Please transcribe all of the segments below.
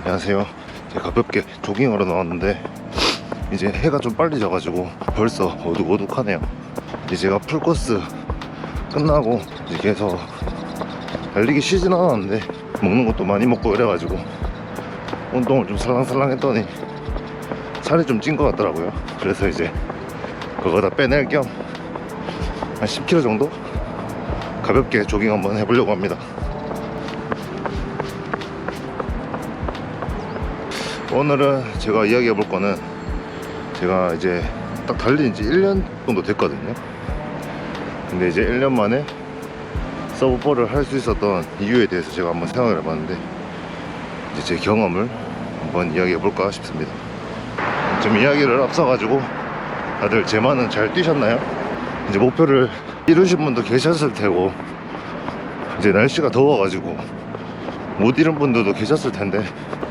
안녕하세요. 제가 가볍게 조깅하러 나왔는데 이제 해가 좀 빨리 져가지고 벌써 어둑어둑하네요. 이제 제가 풀코스 끝나고 이제 계속 달리기 쉬진 않았는데 먹는 것도 많이 먹고 이래가지고 운동을 좀 살랑살랑 했더니 살이 좀 찐 것 같더라고요. 그래서 이제 그거 다 빼낼 겸 한 10km 정도 가볍게 조깅 한번 해보려고 합니다. 오늘은 제가 이야기해 볼 거는 제가 이제 딱 달린 지 1년 정도 됐거든요. 근데 이제 1년 만에 서브4를 할 수 있었던 이유에 대해서 제가 한번 생각을 해봤는데 이제 제 경험을 한번 이야기해 볼까 싶습니다. 좀 이야기를 앞서가지고 다들 제 말은 잘 뛰셨나요? 이제 목표를 이루신 분도 계셨을 테고 이제 날씨가 더워가지고 못 이룬 분들도 계셨을 텐데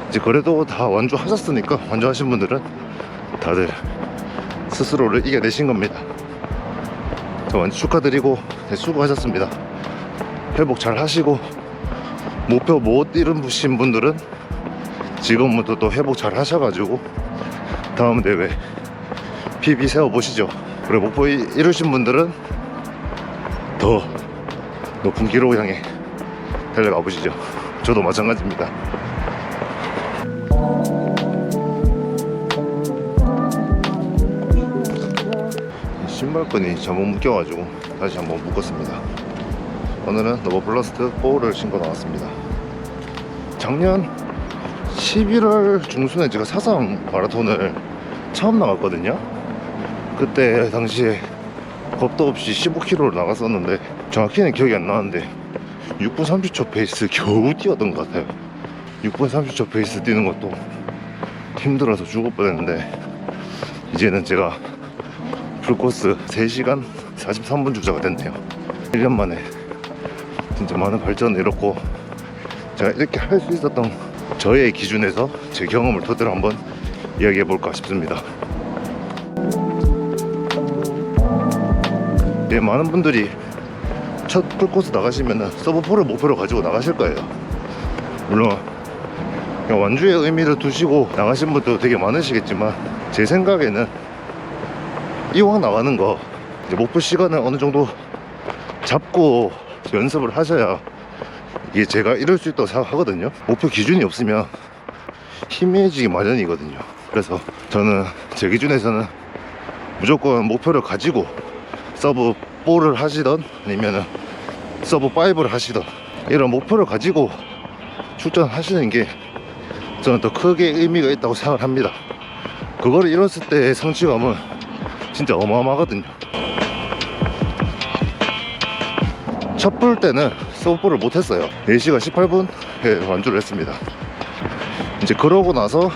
이제 그래도 다 완주하셨으니까 완주하신 분들은 다들 스스로를 이겨내신 겁니다. 저 완주 축하드리고 수고하셨습니다. 회복 잘 하시고 목표 못 이루신 분들은 지금부터 또 회복 잘 하셔가지고 다음 대회 PB 세워보시죠. 그리고 목표 이루신 분들은 더 높은 기록 향해 달려가 보시죠. 저도 마찬가지입니다. 신발끈이 잘못 묶여가지고 다시 한번 묶었습니다. 오늘은 노버블라스트 4를 신고 나왔습니다. 작년 11월 중순에 제가 사상 마라톤을 처음 나갔거든요. 그때 당시에 겁도 없이 15km를 나갔었는데 정확히는 기억이 안 나는데 6분 30초 페이스 겨우 뛰었던 것 같아요. 6분 30초 페이스 뛰는 것도 힘들어서 죽을 뻔했는데 이제는 제가 풀코스 3시간 43분 주자가 됐네요. 1년 만에 진짜 많은 발전을 이뤘고 제가 이렇게 할 수 있었던 저의 기준에서 제 경험을 토대로 한번 이야기해 볼까 싶습니다. 네, 많은 분들이 첫 풀코스 나가시면 서브4를 목표로 가지고 나가실 거예요. 물론 완주의 의미를 두시고 나가신 분도 되게 많으시겠지만 제 생각에는 이왕 나가는 거 이제 목표 시간을 어느 정도 잡고 연습을 하셔야 이게 제가 이룰 수 있다고 생각하거든요. 목표 기준이 없으면 희미해지기 마련이거든요. 그래서 저는 제 기준에서는 무조건 목표를 가지고 서브4를 하시던 아니면은 서브5를 하시던 이런 목표를 가지고 출전하시는 게 저는 더 크게 의미가 있다고 생각을 합니다. 그거를 이뤘을 때의 성취감은 진짜 어마어마하거든요. 첫 풀 때는 서브4를 못했어요. 4시간 18분에 완주를 했습니다. 이제 그러고 나서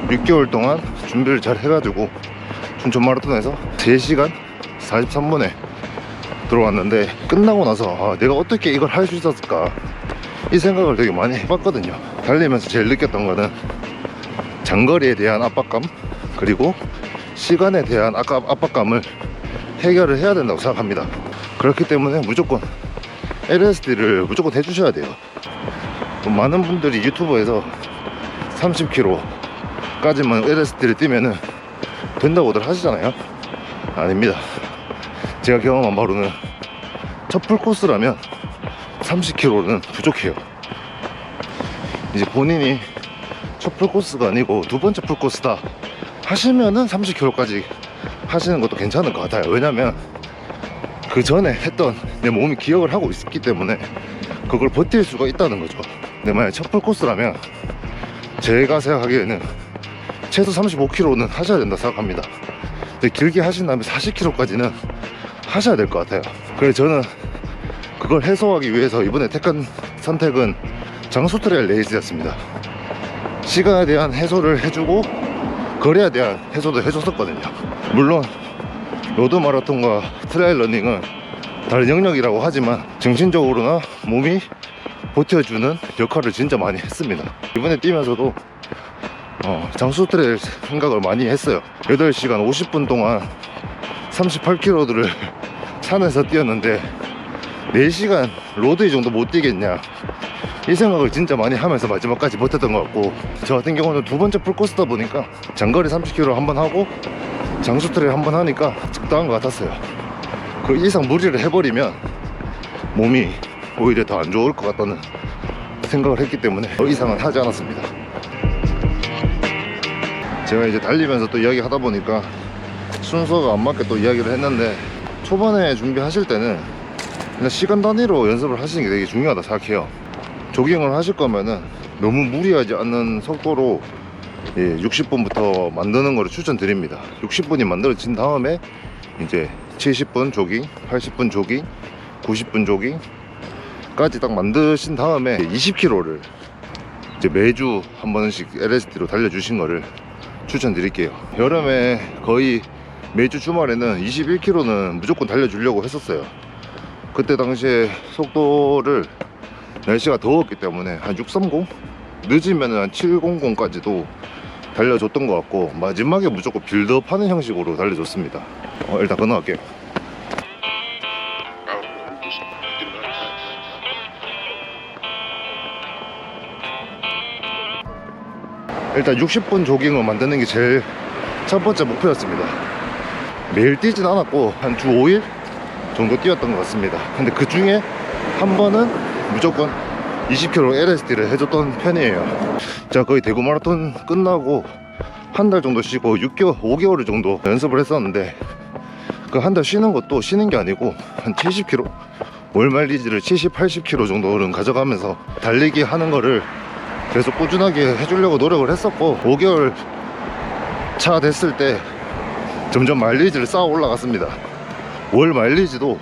6개월 동안 준비를 잘 해가지고 춘천 마라톤에서 3시간 43분에 들어왔는데 끝나고 나서 내가 어떻게 이걸 할 수 있었을까 이 생각을 되게 많이 해봤거든요. 달리면서 제일 느꼈던 거는 장거리에 대한 압박감 그리고 시간에 대한 압박감을 해결을 해야 된다고 생각합니다. 그렇기 때문에 무조건 LSD를 무조건 해주셔야 돼요. 많은 분들이 유튜브에서 30km까지만 LSD를 뛰면은 된다고들 하시잖아요. 아닙니다. 제가 경험한 바로는 첫 풀코스라면 30km는 부족해요. 이제 본인이 첫 풀코스가 아니고 두 번째 풀코스다 하시면은 30km까지 하시는 것도 괜찮을 것 같아요. 왜냐면 그 전에 했던 내 몸이 기억을 하고 있기 때문에 그걸 버틸 수가 있다는 거죠. 근데 만약 첫 풀코스라면 제가 생각하기에는 최소 35km는 하셔야 된다 생각합니다. 근데 길게 하신 다음에 40km까지는 하셔야 될 것 같아요. 그래서 저는 그걸 해소하기 위해서 이번에 택한 선택은 장수 트레일 레이스였습니다. 시간에 대한 해소를 해주고 거리에 대한 해소도 해줬었거든요. 물론 로드 마라톤과 트레일 러닝은 다른 영역이라고 하지만 정신적으로나 몸이 버텨주는 역할을 진짜 많이 했습니다. 이번에 뛰면서도 장수 트레일 생각을 많이 했어요. 8시간 50분 동안 38km를 산에서 뛰었는데 4시간 로드 이 정도 못 뛰겠냐 이 생각을 진짜 많이 하면서 마지막까지 버텼던 것 같고, 저 같은 경우는 두 번째 풀코스다 보니까 장거리 30km 한번 하고 장수 트레일 한번 하니까 적당한 것 같았어요. 그 이상 무리를 해버리면 몸이 오히려 더 안 좋을 것 같다는 생각을 했기 때문에 더 이상은 하지 않았습니다. 제가 이제 달리면서 또 이야기 하다 보니까 순서가 안 맞게 또 이야기를 했는데, 초반에 준비하실 때는 그냥 시간 단위로 연습을 하시는 게 되게 중요하다 생각해요. 조깅을 하실 거면은 너무 무리하지 않는 속도로 60분부터 만드는 거를 추천드립니다. 60분이 만들어진 다음에 이제 70분 조깅, 80분 조깅, 90분 조깅까지 딱 만드신 다음에 20km를 이제 매주 한 번씩 LSD로 달려주신 거를 추천드릴게요. 여름에 거의 매주 주말에는 21km는 무조건 달려주려고 했었어요. 그때 당시에 속도를 날씨가 더웠기 때문에 한 630? 늦으면 한 700까지도 달려줬던 것 같고, 마지막에 무조건 빌드업 하는 형식으로 달려줬습니다. 일단 건너갈게요. 일단 60분 조깅을 만드는 게 제일 첫 번째 목표였습니다. 매일 뛰진 않았고 한 주 5일 정도 뛰었던 것 같습니다. 근데 그 중에 한 번은 무조건 20km LSD를 해줬던 편이에요. 제가 거의 대구 마라톤 끝나고 한 달 정도 쉬고 5개월 정도 연습을 했었는데, 그 한 달 쉬는 것도 쉬는 게 아니고 한 70km 월 마일리지를 70, 80km 정도는 가져가면서 달리기 하는 거를 계속 꾸준하게 해주려고 노력을 했었고, 5개월 차 됐을 때 점점 마일리지를 쌓아 올라갔습니다. 월 마일리지도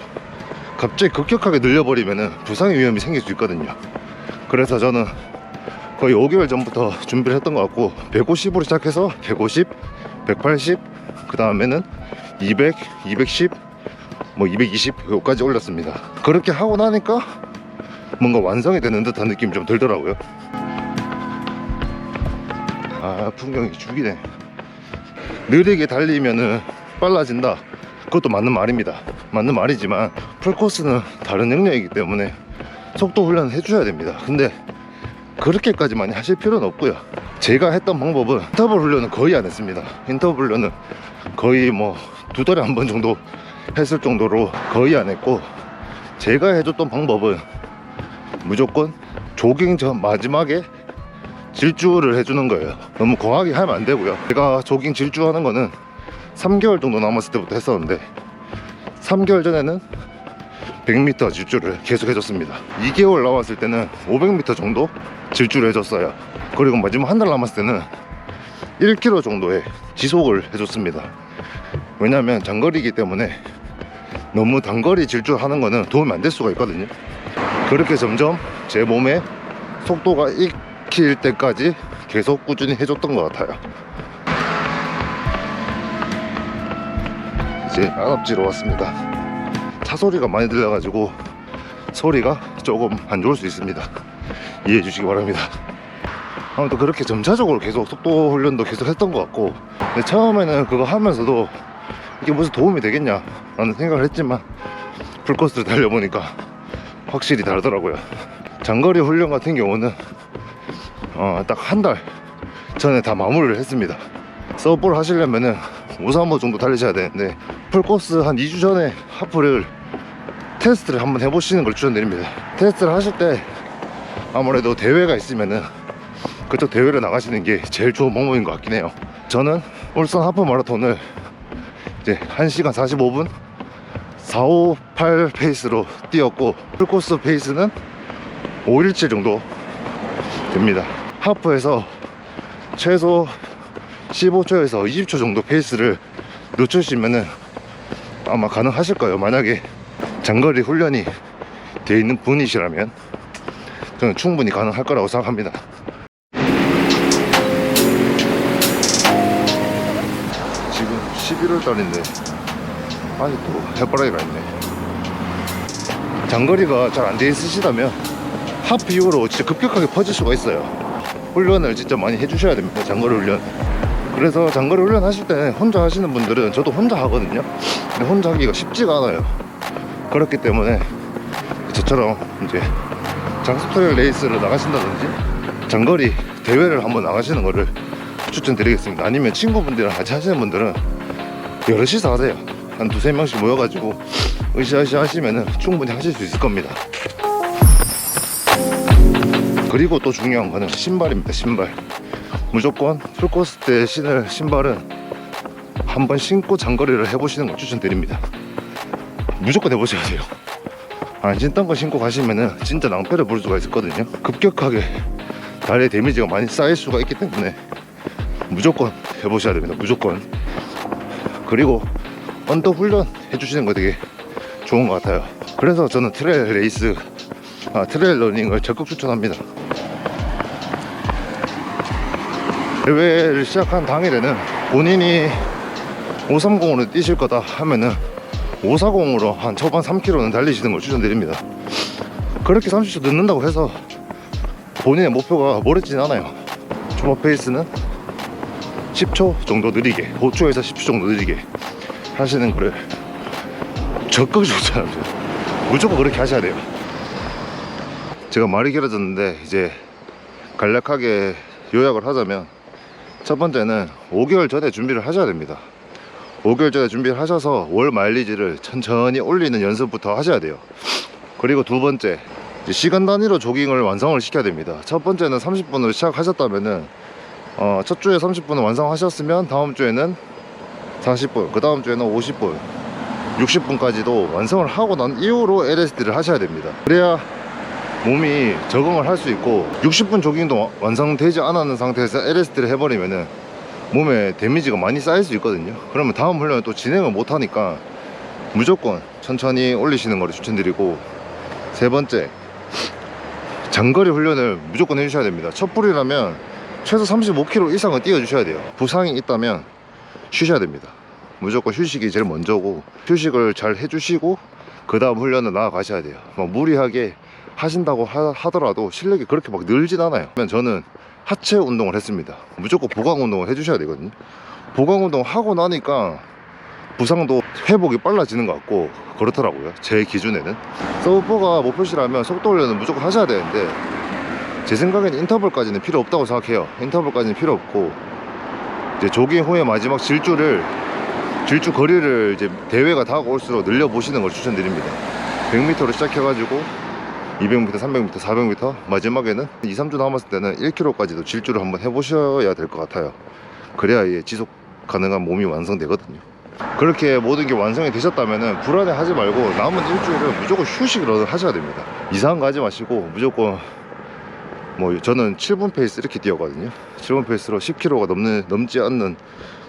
갑자기 급격하게 늘려버리면 부상의 위험이 생길 수 있거든요. 그래서 저는 거의 5개월 전부터 준비를 했던 것 같고, 150으로 시작해서 150, 180, 그 다음에는 200, 210, 뭐 220까지 올렸습니다. 그렇게 하고 나니까 뭔가 완성이 되는 듯한 느낌이 좀 들더라고요. 아, 풍경이 죽이네. 느리게 달리면은 빨라진다, 그것도 맞는 말입니다. 맞는 말이지만 풀코스는 다른 영역이기 때문에 속도 훈련을 해줘야 됩니다. 근데 그렇게까지 많이 하실 필요는 없고요. 제가 했던 방법은 인터벌 훈련은 거의 안 했습니다. 인터벌 훈련은 거의 뭐 2달에 한 번 정도 했을 정도로 거의 안 했고, 제가 해줬던 방법은 무조건 조깅 전 마지막에 질주를 해주는 거예요. 너무 과하게 하면 안 되고요. 제가 조깅 질주하는 거는 3개월 정도 남았을 때부터 했었는데, 3개월 전에는 100m 질주를 계속 해줬습니다. 2개월 남았을 때는 500m 정도 질주를 해줬어요. 그리고 마지막 한 달 남았을 때는 1km 정도의 지속을 해줬습니다. 왜냐면 장거리이기 때문에 너무 단거리 질주하는 거는 도움이 안 될 수가 있거든요. 그렇게 점점 제 몸에 속도가 익힐 때까지 계속 꾸준히 해줬던 것 같아요. 이제 안압지로 왔습니다. 차 소리가 많이 들려가지고 소리가 조금 안 좋을 수 있습니다. 이해해 주시기 바랍니다. 아무튼 그렇게 점차적으로 계속 속도 훈련도 계속 했던 것 같고, 근데 처음에는 그거 하면서도 이게 무슨 도움이 되겠냐 라는 생각을 했지만, 풀코스를 달려보니까 확실히 다르더라고요. 장거리 훈련 같은 경우는 딱 한 달 전에 다 마무리를 했습니다. 서브볼 하시려면은 5-3호 정도 달리셔야 되는데, 풀코스 한 2주 전에 하프를 테스트를 한번 해보시는 걸 추천드립니다. 테스트를 하실 때 아무래도 대회가 있으면은 그쪽 대회를 나가시는 게 제일 좋은 방법인 것 같긴 해요. 저는 울산 하프 마라톤을 이제 1시간 45분 458 페이스로 뛰었고, 풀코스 페이스는 517 정도 됩니다. 하프에서 최소 15초에서 20초 정도 페이스를 놓치시면은 아마 가능하실 거예요. 만약에 장거리 훈련이 되어 있는 분이시라면 저는 충분히 가능할 거라고 생각합니다. 지금 11월 달인데 아직도 해바라기가 있네. 장거리가 잘 안 돼 있으시다면 하프 이후로 진짜 급격하게 퍼질 수가 있어요. 훈련을 진짜 많이 해주셔야 됩니다. 장거리 훈련. 그래서 장거리 훈련 하실 때는 혼자 하시는 분들은, 저도 혼자 하거든요. 근데 혼자 하기가 쉽지가 않아요. 그렇기 때문에 저처럼 이제 장속 트레일 레이스를 나가신다든지 장거리 대회를 한번 나가시는 거를 추천드리겠습니다. 아니면 친구분들이랑 같이 하시는 분들은 여럿이서 하세요. 한 두세 명씩 모여가지고 으쌰으쌰 하시면은 충분히 하실 수 있을 겁니다. 그리고 또 중요한 거는 신발입니다. 신발 무조건 풀코스 때 신을 신발은 한번 신고 장거리를 해보시는 걸 추천드립니다. 무조건 해보셔야 돼요. 안 신던 거 신고 가시면은 진짜 낭패를 볼 수가 있거든요. 급격하게 다리에 데미지가 많이 쌓일 수가 있기 때문에 무조건 해보셔야 됩니다. 무조건. 그리고 언더 훈련 해주시는 거 되게 좋은 것 같아요. 그래서 저는 트레일 레이스, 트레일 러닝을 적극 추천합니다. 대회를 시작한 당일에는 본인이 530으로 뛰실 거다 하면은 540으로 한 초반 3km는 달리시는 걸 추천드립니다. 그렇게 30초 늦는다고 해서 본인의 목표가 멀어지진 않아요. 초반 페이스는 10초 정도 느리게, 5초에서 10초 정도 느리게 하시는 거를 적극 추천합니다. 무조건 그렇게 하셔야 돼요. 제가 말이 길어졌는데 이제 간략하게 요약을 하자면, 첫 번째는 5개월 전에 준비를 하셔야 됩니다. 5개월 전에 준비를 하셔서 월 마일리지를 천천히 올리는 연습부터 하셔야 돼요. 그리고 두 번째, 시간 단위로 조깅을 완성을 시켜야 됩니다. 첫 번째는 30분으로 시작하셨다면은 첫 주에 30분을 완성하셨으면 다음 주에는 40분, 그 다음 주에는 50분, 60분까지도 완성을 하고 난 이후로 LSD를 하셔야 됩니다. 그래야 몸이 적응을 할 수 있고, 60분 조깅도 완성되지 않았는 상태에서 LSD를 해버리면은 몸에 데미지가 많이 쌓일 수 있거든요. 그러면 다음 훈련을 또 진행을 못하니까 무조건 천천히 올리시는 거를 추천드리고, 세 번째, 장거리 훈련을 무조건 해주셔야 됩니다. 첫 풀이라면 최소 35km 이상은 뛰어주셔야 돼요. 부상이 있다면 쉬셔야 됩니다. 무조건 휴식이 제일 먼저고, 휴식을 잘 해주시고 그 다음 훈련을 나아가셔야 돼요. 막 무리하게 하신다고 하더라도 실력이 그렇게 막 늘진 않아요. 저는 하체 운동을 했습니다. 무조건 보강 운동을 해주셔야 되거든요. 보강 운동 하고 나니까 부상도 회복이 빨라지는 것 같고 그렇더라고요. 제 기준에는. 서브4가 목표시라면 속도 훈련은 무조건 하셔야 되는데, 제 생각에는 인터벌까지는 필요 없다고 생각해요. 인터벌까지는 필요 없고, 이제 조깅 후에 마지막 질주 거리를 이제 대회가 다가올수록 늘려보시는 걸 추천드립니다. 100m로 시작해가지고 200m, 300m, 400m, 마지막에는 2, 3주 남았을 때는 1km까지도 질주를 한번 해보셔야 될 것 같아요. 그래야 지속 가능한 몸이 완성되거든요. 그렇게 모든 게 완성이 되셨다면 불안해 하지 말고 남은 일주일은 무조건 휴식을 하셔야 됩니다. 이상한 거 하지 마시고 무조건, 저는 7분 페이스 이렇게 뛰었거든요. 7분 페이스로 10km가 넘지 않는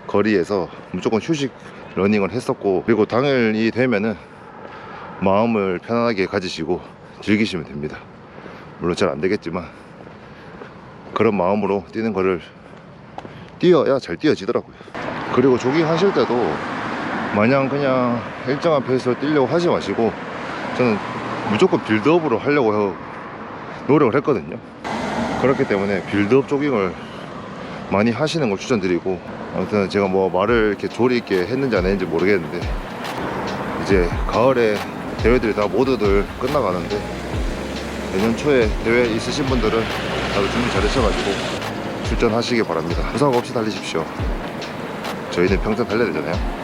거리에서 무조건 휴식 러닝을 했었고, 그리고 당일이 되면은 마음을 편안하게 가지시고 즐기시면 됩니다. 물론 잘 안 되겠지만 그런 마음으로 뛰는 거를 뛰어야 잘 뛰어지더라고요. 그리고 조깅 하실 때도 마냥 그냥 일정한 페이스로 뛰려고 하지 마시고, 저는 무조건 빌드업으로 하려고 노력을 했거든요. 그렇기 때문에 빌드업 조깅을 많이 하시는 걸 추천드리고, 아무튼 제가 말을 이렇게 조리 있게 했는지 안 했는지 모르겠는데, 이제 가을에 대회들이 다 모두들 끝나가는데, 내년 초에 대회 있으신 분들은 다들 준비 잘하셔가지고 출전하시기 바랍니다. 부상 없이 달리십시오. 저희는 평생 달려야 되잖아요.